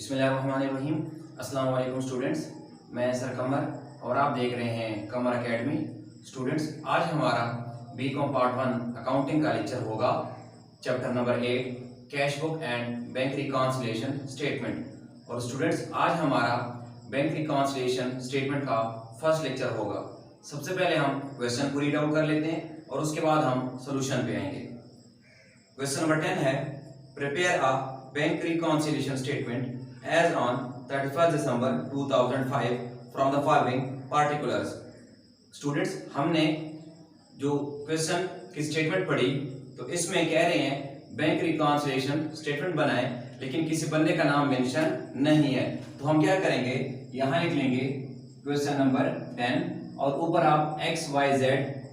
बिस्मिल्लाहिर्रहमानिर्रहीम। अस्सलाम वालेकुम स्टूडेंट्स, मैं सर कमर और आप देख रहे हैं कमर एकेडमी। स्टूडेंट्स, आज हमारा बीकॉम पार्ट 1 अकाउंटिंग का लेक्चर होगा। Chapter number 8 cash book and bank reconciliation statement. और स्टूडेंट्स, आज हमारा बैंक रिकॉन्सिलिएशन स्टेटमेंट का फर्स्ट लेक्चर होगा। सबसे पहले हम क्वेश्चन को रीड आउट कर लेते हैं और उसके बाद हम सोल्यूशन पे आएंगे। क्वेश्चन नंबर 10 है, prepare a bank reconciliation statement as on 31st December 2005 from the following particulars। Students, हमने जो क्वेश्चन की स्टेटमेंट पढ़ी तो इसमें कह रहे हैं बैंक रिकॉन्सिलिएशन स्टेटमेंट बनाए, लेकिन किसी बंदे का नाम मेंशन नहीं है। तो हम क्या करेंगे, यहाँ लिख लेंगे क्वेश्चन नंबर 10 और ऊपर आप XYZ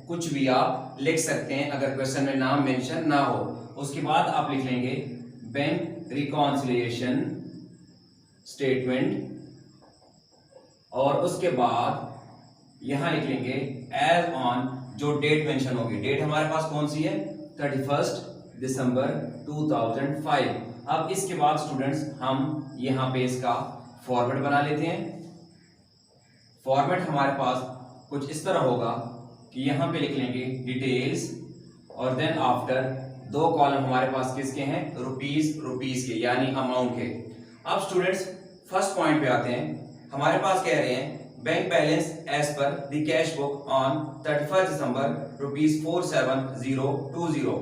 कुछ भी आप लिख सकते हैं अगर क्वेश्चन में नाम मेंशन ना हो। उसके बाद आप लिख लेंगे बैंक रिकॉन्सिलिएशन स्टेटमेंट और उसके बाद यहां लिख लेंगे एज ऑन, जो डेट मेंशन होगी। डेट हमारे पास कौन सी है, 31 दिसंबर 2005। अब इसके बाद स्टूडेंट्स हम यहां पे इसका फॉर्मेट बना लेते हैं। फॉर्मेट हमारे पास कुछ इस तरह होगा कि यहां पे लिख लेंगे डिटेल्स और देन आफ्टर दो कॉलम हमारे पास किसके हैं, रुपीस के, यानी अमाउंट के। अब स्टूडेंट्स फर्स्ट पॉइंट पे आते हैं। हमारे पास कह रहे हैं bank balance as per the cash book on 31 December ₹47,020।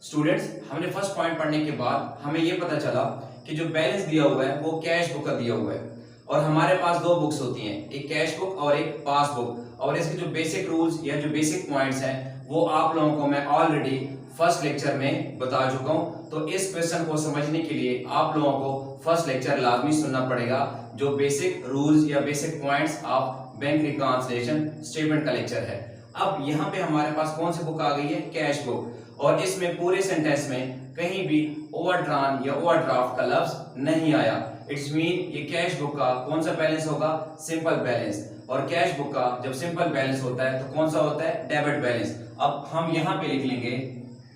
Students, हमने फर्स्ट पॉइंट पढ़ने के बाद हमें यह पता चला कि जो बैलेंस दिया हुआ है वो कैश बुक का दिया हुआ है और हमारे पास दो बुक्स होती हैं, एक कैश बुक और एक पासबुक। और इसके जो बेसिक रूल्स या जो बेसिक पॉइंट्स हैं वो आप लोगों को मैं ऑलरेडी फर्स्ट लेक्चर में बता चुका हूं। तो इस क्वेश्चन को समझने के लिए आप लोगों को फर्स्ट लेक्चर लाजमी सुनना पड़ेगा, जो बेसिक रूल्स या basic points of bank reconciliation statement का लेक्चर है। अब यहाँ पे हमारे पास कौन सी बुक आ गई है, कैश बुक, और इसमें पूरे सेंटेंस में कहीं भी ओवरड्रान या ओवरड्राफ्ट का लफ्ज नहीं आया। इट्स मीन ये कैश बुक का कौन सा बैलेंस होगा, सिंपल बैलेंस। और कैश बुक का जब सिंपल बैलेंस होता है तो कौन सा होता है, डेबिट बैलेंस। अब हम यहाँ पे लिख लेंगे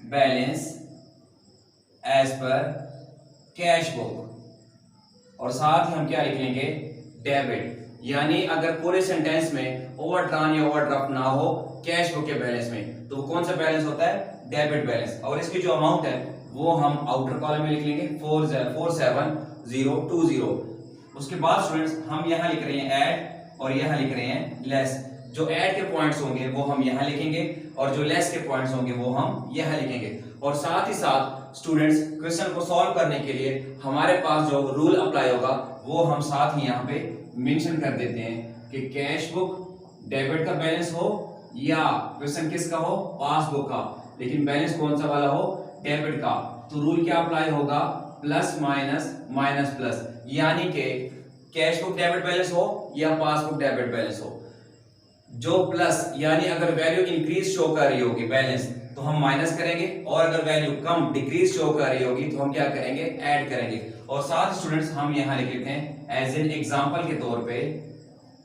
balance as per cash book और साथ ही हम क्या लिख लेंगे, डेबिट। यानी अगर पूरे सेंटेंस में ओवरड्रान या ओवरड्राफ्ट ना हो कैश बुक के बैलेंस में तो कौन सा बैलेंस होता है, डेबिट बैलेंस। और इसकी जो अमाउंट है वो हम आउटर कॉलम में लिख लेंगे 47,020। उसके बाद स्टूडेंट्स हम यहाँ लिख रहे हैं ऐड और यहाँ लिख रहे हैं लेस। जो ऐड के पॉइंट्स होंगे वो हम यहाँ लिखेंगे और जो लेस के पॉइंट्स होंगे वो हम यहाँ लिखेंगे। और साथ ही साथ स्टूडेंट्स क्वेश्चन को सॉल्व करने के लिए हमारे पास जो रूल अप्लाई होगा वो हम साथ ही यहाँ पे मेंशन कर देते हैं कि कैश बुक डेबिट का बैलेंस हो या क्वेश्चन किसका हो, पासबुक का, लेकिन बैलेंस कौन सा वाला हो, डेबिट का। तो रूल क्या अप्लाई होगा, प्लस माइनस माइनस प्लस, यानी कि कैश बुक डेबिट बैलेंस हो या पासबुक डेबिट बैलेंस हो, जो प्लस यानी अगर वैल्यू इंक्रीज शो कर रही होगी बैलेंस तो हम माइनस करेंगे, और अगर वैल्यू कम डिक्रीज शो कर रही होगी तो हम क्या करेंगे, ऐड करेंगे। और साथ स्टूडेंट्स हम यहाँ लिख लेते हैं एज एन एग्जांपल के तौर पे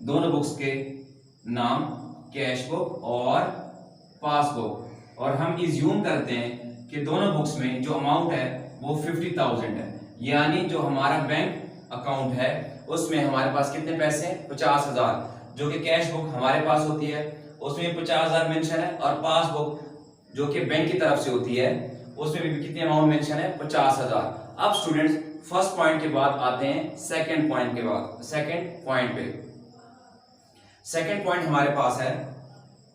दोनों बुक्स के नाम, कैश बुक और पासबुक, और हम इज्यूम करते हैं कि दोनों बुक्स में जो अमाउंट है वो 50,000 है। यानी जो हमारा बैंक अकाउंट है उसमें हमारे पास कितने पैसे हैं, 50,000। जो कि कैश बुक हमारे पास होती है उसमें 50,000 मेंशन है, और पासबुक जो कि बैंक की तरफ से होती है उसमें भी कितने अमाउंट मेंशन है, 50,000। अब स्टूडेंट्स फर्स्ट पॉइंट के बाद आते हैं सेकंड पॉइंट के बाद। सेकंड पॉइंट पे सेकंड पॉइंट हमारे पास है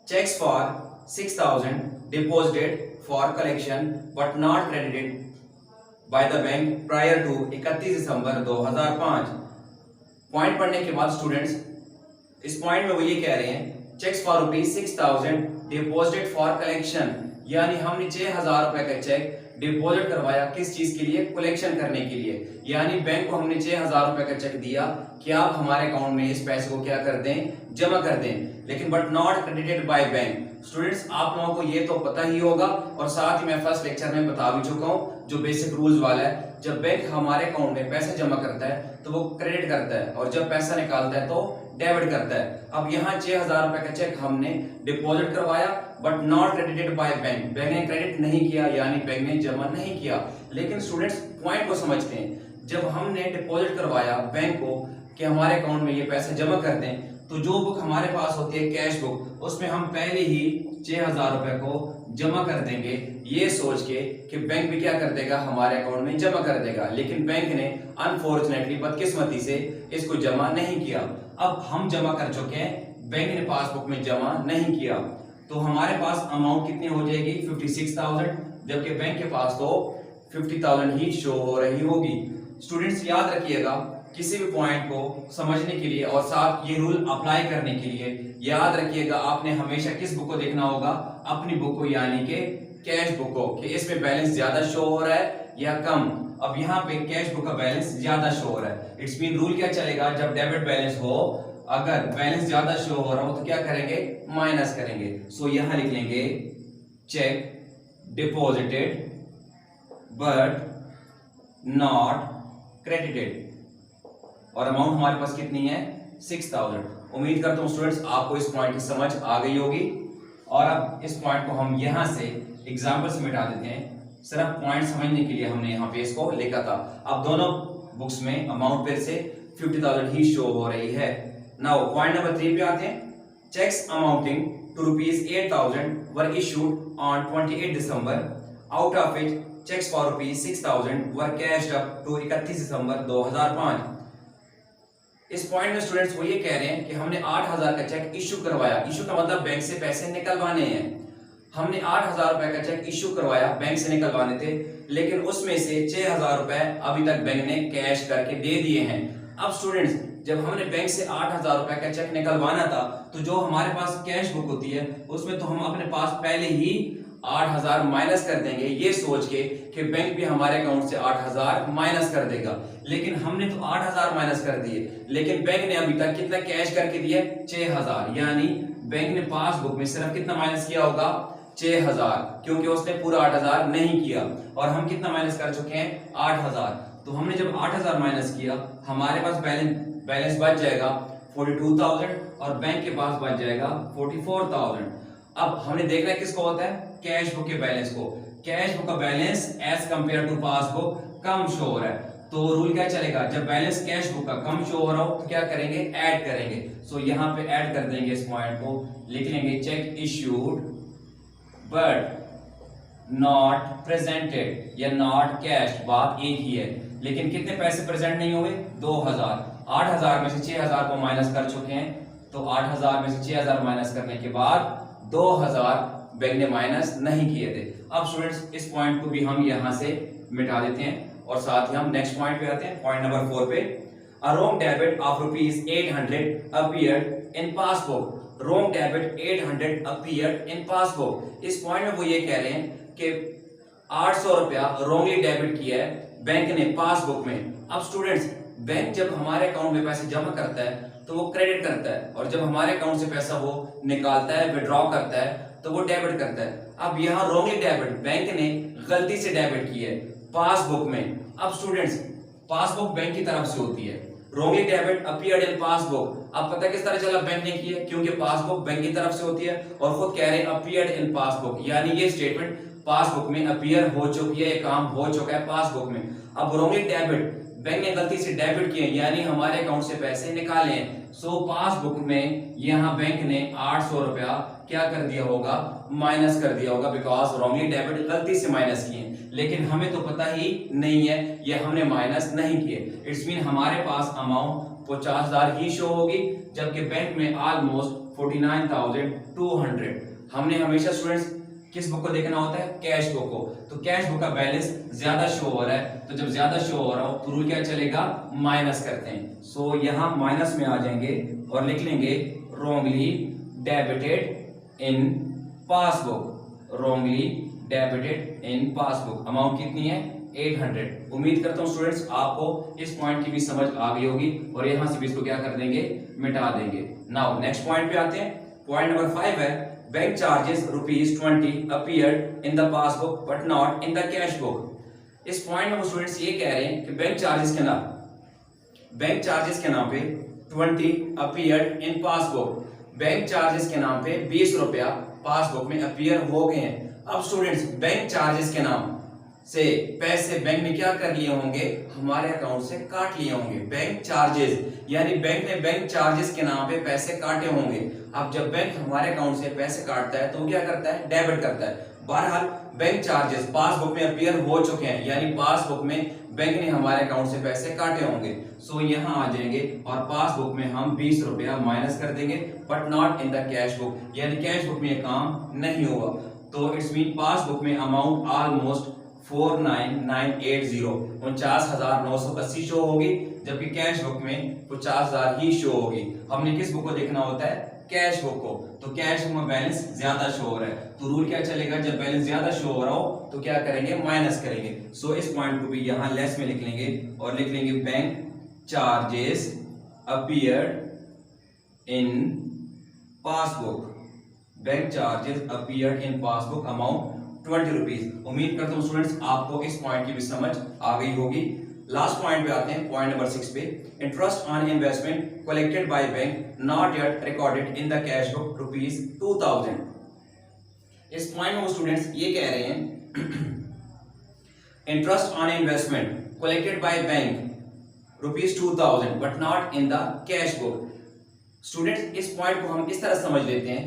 cheques for 6,000 deposited for collection but not credited by the bank prior to 31 December 2005। Point पढ़ने के बाद स्टूडेंट्स इस पॉइंट में वो ये कह रहे हैं cheques for ₹6,000 deposited for collection, यानी हमने 6,000 रुपए का चेक डिपॉजिट करवाया किस चीज के लिए, कलेक्शन करने के लिए। यानी बैंक को हमने 6,000 रुपए का चेक दिया कि आप हमारे अकाउंट में इस पैसे को क्या कर दें, जमा कर दें, लेकिन but not credited by bank. Students आप लोगों को ये तो पता ही होगा और साथ ही मैं फर्स्ट लेक्चर में बता भी चुका हूँ जो बेसिक रूल्स वाला है, जब बैंक हमारे अकाउंट में पैसे जमा करता है तो वो क्रेडिट करता है और जब पैसा निकालता है तो डेबिट करता है। अब यहाँ 6,000 रुपए का चेक हमने डिपॉजिट करवाया but not credited by bank, bank ने क्रेडिट नहीं किया यानी बैंक ने जमा नहीं किया। लेकिन स्टूडेंट्स पॉइंट को समझते हैं, जब हमने डिपॉजिट करवाया बैंक को कि हमारे अकाउंट में ये पैसे जमा कर दें, तो जो बुक हमारे पास होती है कैश बुक, उसमें हम पहले ही 6,000 रुपए को जमा कर देंगे, ये सोच के कि बैंक भी क्या कर देगा, हमारे अकाउंट में जमा कर देगा। लेकिन बैंक ने अनफॉर्चुनेटली, बदकिस्मती से, इसको जमा नहीं किया। अब हम जमा कर चुके हैं, बैंक ने पासबुक में जमा नहीं किया, तो हमारे पास अमाउंट कितनी हो जाएगी, 56,000, जबकि बैंक के पास तो 50,000 ही शो हो रही होगी। स्टूडेंट्स याद रखिएगा, किसी भी पॉइंट को समझने के लिए और साथ ये रूल अप्लाई करने के लिए याद रखिएगा, आपने हमेशा किस बुक को देखना होगा, अपनी बुक को, यानी कि कैश बुक को, कि इसमें बैलेंस ज्यादा शो हो रहा है या कम। अब यहाँ पे कैश बुक का बैलेंस ज्यादा शो हो रहा है। इट्स मीन रूल क्या चलेगा, जब डेबिट बैलेंस हो, अगर बैलेंस ज्यादा शो हो रहा हो तो क्या करेंगे, माइनस करेंगे। सो यहां लिख लेंगे check deposited but not credited, और अमाउंट हमारे पास कितनी है, 6,000। उम्मीद करता हूं स्टूडेंट्स आपको इस पॉइंट की समझ आ गई होगी। और अब इस पॉइंट को हम यहां से एग्जांपल से मिटा देते हैं, सिर्फ पॉइंट समझने के लिए हमने यहाँ पे इसको लिखा था। अब दोनों बुक्स में अमाउंट फिर से 50,000 ही शो हो रही है। नाउ पॉइंट नंबर 3 पे आते हैं। Cheques amounting to ₹8,000 were issued on 28 December, out of which cheques for ₹6,000 were cashed up to 31 December 2005। इस पॉइंट में स्टूडेंट्स वो ये कह रहे हैं कि हमने 8,000 का चेक इशू करवाया। इशू का मतलब बैंक से पैसे निकलवाने हैं। हमने 8,000 रुपए का चेक इशू करवाया, बैंक से निकलवाने थे, लेकिन उसमें से 6,000 रुपए अभी तक बैंक ने कैश करके दे दिए हैं। अब स्टूडेंट्स, जब हमने बैंक से 8,000 रुपए का चेक निकलवाना था, तो जो हमारे पास कैश बुक होती है उसमें तो हम अपने पास पहले ही 8,000 माइनस कर देंगे, ये सोच के कि बैंक भी हमारे अकाउंट से 8,000 माइनस कर देगा। लेकिन हमने तो 8,000 माइनस कर दिए, लेकिन बैंक ने अभी तक कितना कैश करके दिया, 6,000। यानी बैंक ने पासबुक में सिर्फ कितना माइनस किया होगा, 6,000, क्योंकि उसने पूरा 8,000 नहीं किया। और हम कितना माइनस कर चुके हैं, 8,000। तो हमने जब 8,000 माइनस किया, हमारे पास बैलेंस बच जाएगा 42,000 और बैंक के पास बच जाएगा 44,000। अब हमने देखना है किसको होता है, कैश बुक के बैलेंस को। कैश बुक का balance as compare to passbook कम शो हो रहा है, तो रूल क्या चलेगा, जब बैलेंस कैश बुक का कम शो हो रहा हो तो क्या करेंगे, ऐड करेंगे। सो यहाँ पे ऐड कर देंगे, इस पॉइंट को लिख लेंगे check issued but not presented या नॉट कैश, बात एक ही है। लेकिन कितने पैसे प्रेजेंट नहीं हुए, 2,000। 8,000 में से 6,000 को माइनस कर चुके हैं, तो 8,000 में से 6,000 माइनस करने के बाद 2,000 बैंक ने माइनस नहीं किए थे। अब स्टूडेंट्स, इस पॉइंट को भी हम यहां से मिटा देते हैं और साथ ही हम नेक्स्ट पॉइंट पे आते हैं, पॉइंट नंबर 4 पे। A wrong debit of ₹800 appeared in passbook. Wrong debit 800 appeared in passbook. इस पॉइंट में वो ये कह रहे हैं कि 800 रुपया रॉन्गली डेबिट किया है बैंक ने पासबुक में। अब स्टूडेंट्स, बैंक जब हमारे अकाउंट में पैसे जमा करता है तो वो क्रेडिट करता है, और जब हमारे अकाउंट से पैसा वो निकालता है, विड्रॉ करता है, तो वो डेबिट करता है। अब यहाँ रॉन्गली डेबिट, बैंक ने गलती से डेबिट की है पासबुक में। अब स्टूडेंट्स, पासबुक बैंक की तरफ से होती है, wrongly debit appeared in passbook. अब पता किस तरह चला बैंक ने की है, क्योंकि पासबुक बैंक की तरफ से होती है और खुद कह रहे हैं अपीयर्ड इन पासबुक, यानी ये स्टेटमेंट पासबुक में अपीयर हो चुकी है, काम हो चुका है पासबुक में। अब रॉन्गली डेबिट, बैंक ने गलती से डेबिट किए, यानी हमारे अकाउंट से पैसे निकाले हैं। सो पासबुक में यहाँ बैंक ने 800 रुपया क्या कर दिया होगा, माइनस कर दिया होगा, बिकॉज रॉन्गली डेबिट गलती से माइनस किए। लेकिन हमें तो पता ही नहीं है ये हमने माइनस नहीं किए। इट्स मीन हमारे पास अमाउंट 50,000 ही शो होगी, जबकि बैंक में ऑलमोस्ट 49,200। हमने हमेशा स्टूडेंट्स किस बुक को देखना होता है, कैश बुक को। तो कैश बुक का बैलेंस ज्यादा शो हो रहा है, तो जब ज्यादा शो हो रहा हो तो रूल क्या चलेगा, माइनस करते हैं। सो यहाँ माइनस में आ जाएंगे और लिख लेंगे wrongly debited in passbook. Wrongly debited in passbook. Amount कितनी है, 800। उम्मीद करता हूँ स्टूडेंट्स आपको इस पॉइंट की भी समझ आ गई होगी और यहाँ से भी इसको क्या कर देंगे, मिटा देंगे। नाउ नेक्स्ट पॉइंट पे आते हैं। पॉइंट नंबर 5 है, bank charges ₹20 appeared in the passbook but not in the cash book. इस पॉइंट में वो स्टूडेंट्स ये कह रहे हैं कि बैंक चार्जेस के नाम पे 20 appeared in passbook. Bank charges के नाम पे 20 रुपया पासबुक में अपीयर हो गए हैं। अब स्टूडेंट्स, बैंक चार्जेस के नाम से पैसे बैंक ने क्या कर लिए होंगे, हमारे अकाउंट से काट लिए होंगे, बैंक चार्जेस, यानी बैंक ने बैंक चार्जेस के नाम पे पैसे काटे होंगे। अब जब बैंक हमारे अकाउंट से पैसे काटता है तो वो क्या करता है, डेबिट करता है। बहरहाल बैंक चार्जेस पासबुक में अपीयर हो चुके हैं, यानी पासबुक में बैंक ने हमारे अकाउंट से पैसे काटे होंगे। सो यहाँ आ जाएंगे और पासबुक में हम 20 रुपया माइनस कर देंगे, but not in the cash book, यानी कैश बुक में ये काम नहीं हुआ। तो इट्स मीन पासबुक में अमाउंट ऑलमोस्ट 49980 49,980 शो होगी, जबकि कैश बुक में 50,000 ही शो होगी। हमने किस बुक को देखना होता है, कैश बुक को। तो कैश बुक में बैलेंस ज्यादा शो हो रहा है, तो रूल क्या चलेगा, जब बैलेंस ज्यादा शो हो रहा हो तो क्या करेंगे, माइनस करेंगे। सो इस पॉइंट को भी यहाँ लेस में लिख लेंगे और लिख लेंगे bank charges appeared in passbook, bank charges appeared in passbook amount 20 rupees. उम्मीद करता हूँ स्टूडेंट्स आपको इस पॉइंट की भी समझ आ गई होगी। लास्ट पॉइंट पे आते हैं, पॉइंट नंबर 6 पे, interest on investment collected by bank not yet recorded in the cash book ₹2000। इस पॉइंट में स्टूडेंट्स ये कह रहे हैं interest on investment collected by bank ₹2000 but not in the cash book. Students इस पॉइंट को हम इस तरह समझ लेते हैं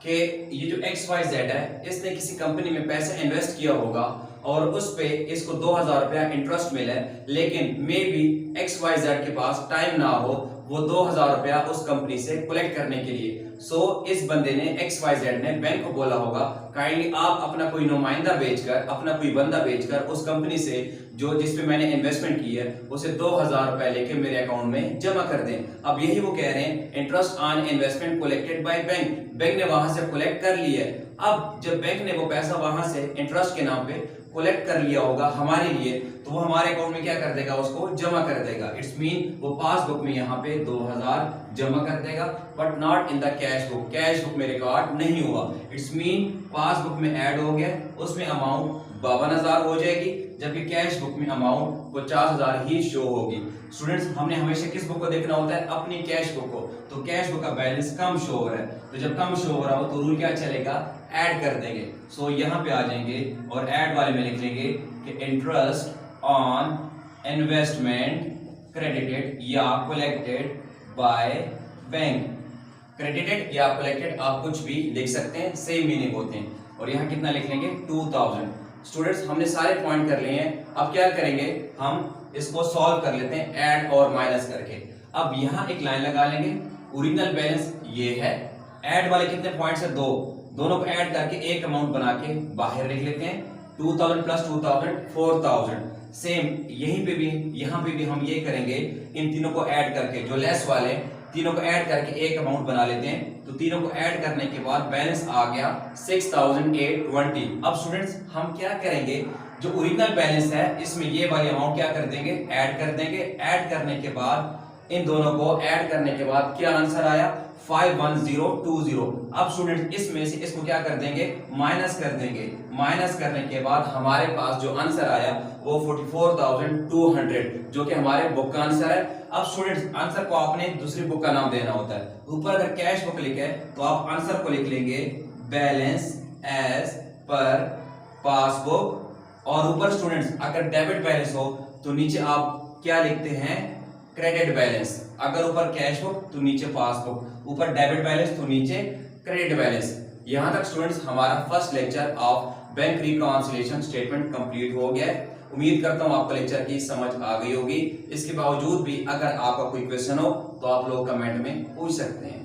कि ये जो XYZ है, इसने किसी कंपनी में पैसा इन्वेस्ट किया होगा और उस पे इसको 2000 रुपया इंटरेस्ट मिला है, लेकिन मे बी XYZ के पास टाइम ना हो वो 2000 रुपया उस कंपनी से कलेक्ट करने के लिए। सो इस बंदे ने XYZ ने बैंक को बोला होगा काइंडली आप अपना कोई नुमाइंदा बेचकर, अपना कोई बंदा बेचकर उस कंपनी से जो जिसपे मैंने इन्वेस्टमेंट की है उसे 2000 रुपए लेके मेरे अकाउंट में जमा कर दें। अब यही वो कह रहे हैं interest on investment collected by bank, bank ने वहां से कलेक्ट कर लिया है। अब जब बैंक ने वो पैसा वहां से इंटरेस्ट के नाम पे कलेक्ट कर लिया होगा हमारे लिए, तो वो हमारे अकाउंट में क्या कर देगा, उसको जमा कर देगा। इट्स मीन वो पासबुक में यहाँ पे 2000 जमा कर देगा, but not in the cash book, cash book में रिकॉर्ड नहीं हुआ। इट्स मीन पासबुक में ऐड हो गया, उसमें अमाउंट 52,000 हो जाएगी, जबकि कैश बुक में अमाउंट 50,000 ही शो होगी। स्टूडेंट्स हमने हमेशा किस बुक को देखना होता है, अपनी कैश बुक को। तो कैश बुक का बैलेंस कम शो हो रहा है, तो जब कम शो हो रहा हो तो रूल क्या चलेगा, ऐड कर देंगे। सो यहाँ पे आ जाएंगे और ऐड वाले में लिख लेंगे कि इंटरेस्ट ऑन इन्वेस्टमेंट क्रेडिटेड या कलेक्टेड बाय बैंक। क्रेडिटेड या कलेक्टेड आप कुछ भी लिख सकते हैं, सेम मीनिंग होते हैं। और यहाँ कितना लिख लेंगे, 2000। स्टूडेंट्स हमने सारे पॉइंट कर लिए हैं, अब क्या करेंगे, हम इसको सॉल्व कर लेते हैं ऐड और माइनस करके। अब यहाँ एक लाइन लगा लेंगे, ओरिजिनल बैलेंस ये है, ऐड वाले कितने पॉइंट्स है, दोनों को ऐड करके एक अमाउंट बना के बाहर लिख लेते हैं, 2000 प्लस 2000 4000। सेम यहीं पे भी, यहाँ पे भी हम ये करेंगे, इन तीनों को ऐड करके, जो लेस वाले तीनों को ऐड करके एक अमाउंट बना लेते हैं। तो तीनों को ऐड करने के बाद बैलेंस आ गया 6820। अब स्टूडेंट्स हम क्या करेंगे, जो ओरिजिनल बैलेंस है इसमें ये वाली अमाउंट क्या कर देंगे, ऐड कर देंगे। ऐड करने के बाद इन दोनों को ऐड करने के बाद क्या आंसर आया, 51020। अब स्टूडेंट इसमें से इसको क्या कर देंगे, माइनस कर देंगे। माइनस करने के बाद हमारे पास जो आंसर आया वो 44,200, जो कि हमारे बुक का आंसर है। अब स्टूडेंट्स आंसर को आपने दूसरी बुक का नाम देना होता है। ऊपर अगर कैश बुक लिखा है तो आप आंसर को लिख लेंगे बैलेंस एज पर पासबुक, और ऊपर स्टूडेंट्स अगर डेबिट बैलेंस हो तो नीचे आप क्या लिखते हैं, क्रेडिट बैलेंस। अगर ऊपर कैश बुक तो नीचे पासबुक, ऊपर डेबिट बैलेंस तो नीचे क्रेडिट बैलेंस। यहां तक स्टूडेंट्स हमारा first lecture of bank reconciliation statement complete हो गया है। उम्मीद करता हूं आपको लेक्चर की समझ आ गई होगी। इसके बावजूद भी अगर आपका कोई क्वेश्चन हो तो आप लोग कमेंट में पूछ सकते हैं।